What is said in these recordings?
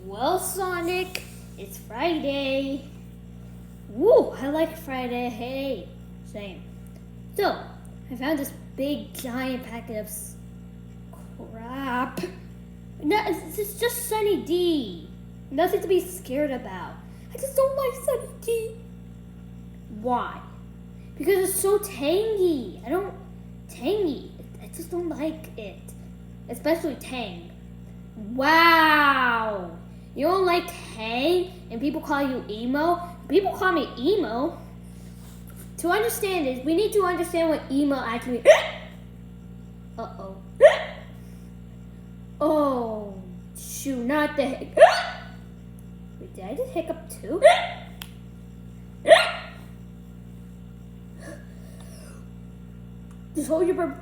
Well, Sonic, it's Friday. Woo, I like Friday. Hey, same. So, I found this big giant packet of crap. No, it's just Sunny D. Nothing to be scared about. I just don't like Sunny D. Why? Because it's so tangy. I just don't like it. Especially Tang. Wow. You don't like Tang and people call you emo? People call me emo. To understand this, we need to understand what emo actually means. Uh-oh. Oh, shoot, not the hiccup. Wait, did I just hiccup too? Just hold your breath.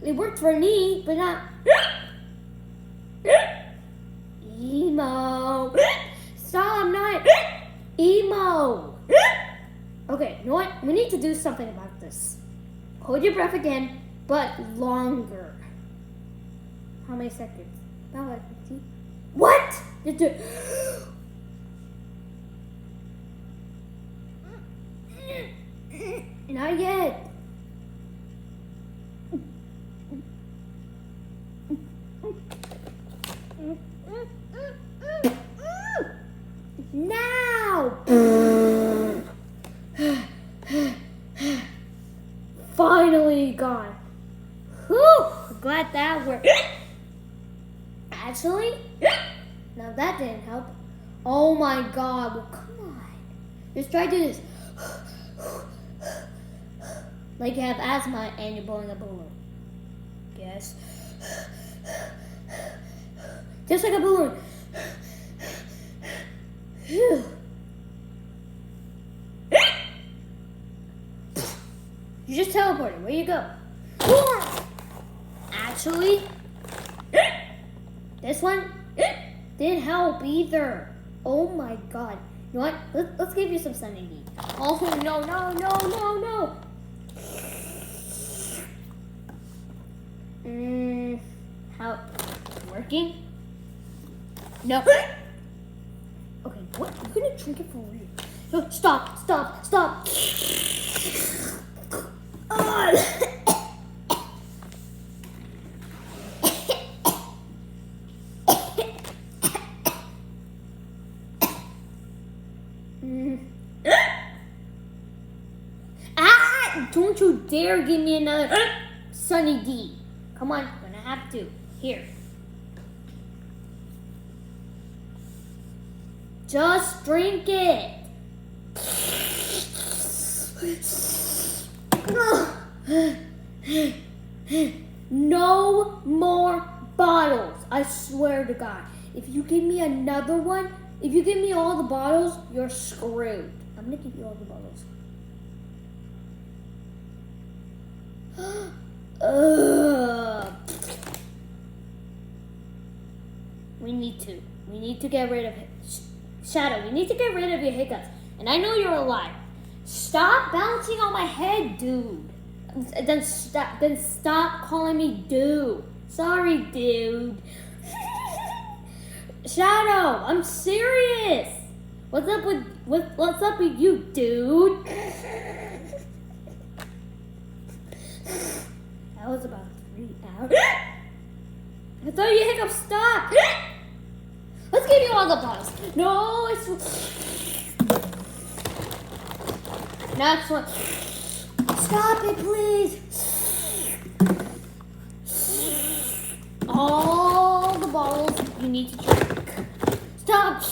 It worked for me, but not emo. Stop, I'm not emo. Okay, you know what? We need to do something about this. Hold your breath again, but longer. How many seconds? About like 50. What? Not yet. Now. Finally gone. Whew, glad that worked. Actually, now that didn't help. Oh my god, well, come on. Just try to do this. Like you have asthma and you're blowing a balloon. Yes. Just like a balloon. You just teleported. Where you go? Actually, this one didn't help either. Oh my god. You know what? Let's give you some Sunny D. Oh no. How working? No. Okay, what? I'm gonna drink it for real. No, stop. Don't you dare give me another Sunny D. Come on, I'm gonna have to. Here. Just drink it. No more bottles. I swear to God. If you give me another one, if you give me all the bottles, you're screwed. I'm gonna give you all the bottles. We need to get rid of it. Shadow, we need to get rid of your hiccups. And I know you're alive. Stop bouncing on my head, dude. Then stop calling me dude. Sorry, dude. Shadow, I'm serious. What's up with you, dude? That was about 3 hours. I thought your hiccups stopped. Let's give you all the bottles. No, it's next one. Stop it, please. All the bottles you need to drink. Stop.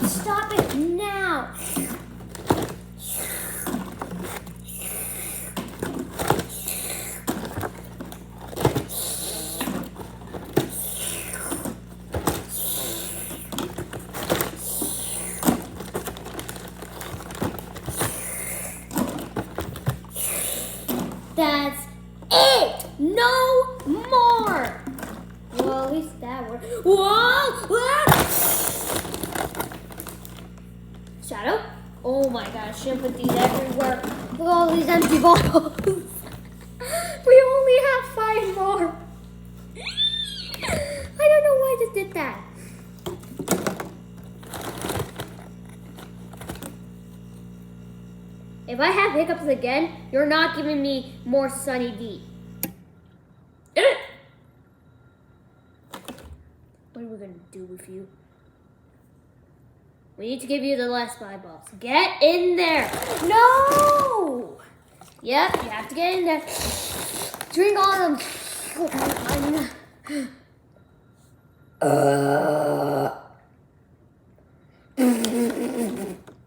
Stop it now. That's it! No more! Whoa! Ah! Shadow? Oh my gosh, should put these everywhere. Look at all these empty bottles. We only have 5 more. I don't know why I just did that. If I have hiccups again, you're not giving me more Sunny D. What are we gonna do with you? We need to give you the last 5 balls. Get in there. No! Yep, you have to get in there. Drink on them.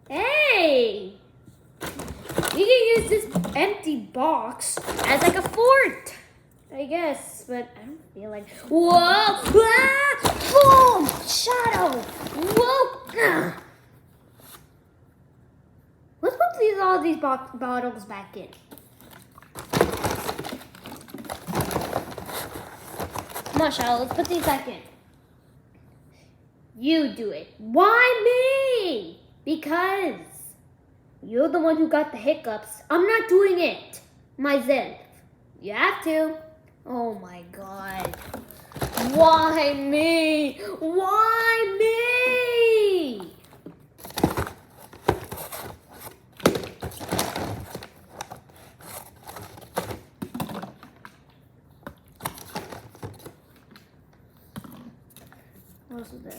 Hey! You can use this empty box as like a fort, I guess, but I don't feel like. Whoa! Ah! Boom! Shadow! Whoa! Ah! Let's put all these bottles back in. Come on, Shadow, let's put these back in. You do it. Why me? Because you're the one who got the hiccups. I'm not doing it myself. You have to. Oh my God. Why me? Why me? What's this?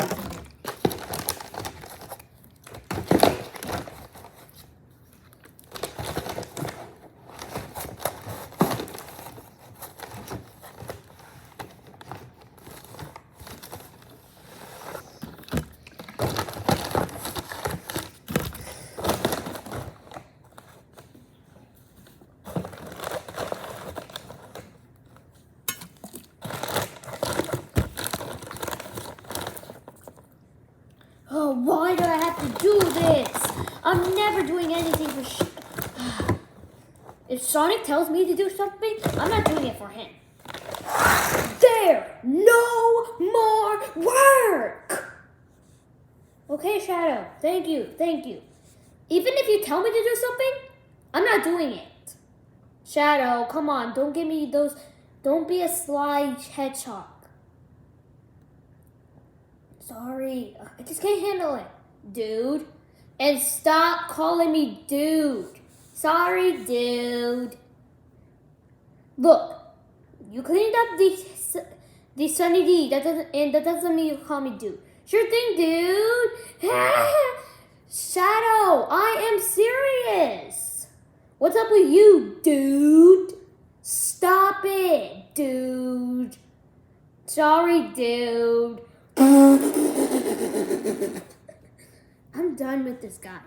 Oh, why do I have to do this? I'm never doing anything for If Sonic tells me to do something, I'm not doing it for him. There! No more work! Okay, Shadow. Thank you. Thank you. Even if you tell me to do something, I'm not doing it. Shadow, come on. Don't give me those. Don't be a sly hedgehog. Sorry, I just can't handle it, dude. And stop calling me dude. Sorry, dude. Look, you cleaned up the Sunny D. That doesn't mean you call me dude. Sure thing, dude. Shadow, I am serious. What's up with you, dude? Stop it, dude. Sorry, dude. I'm done with this guy.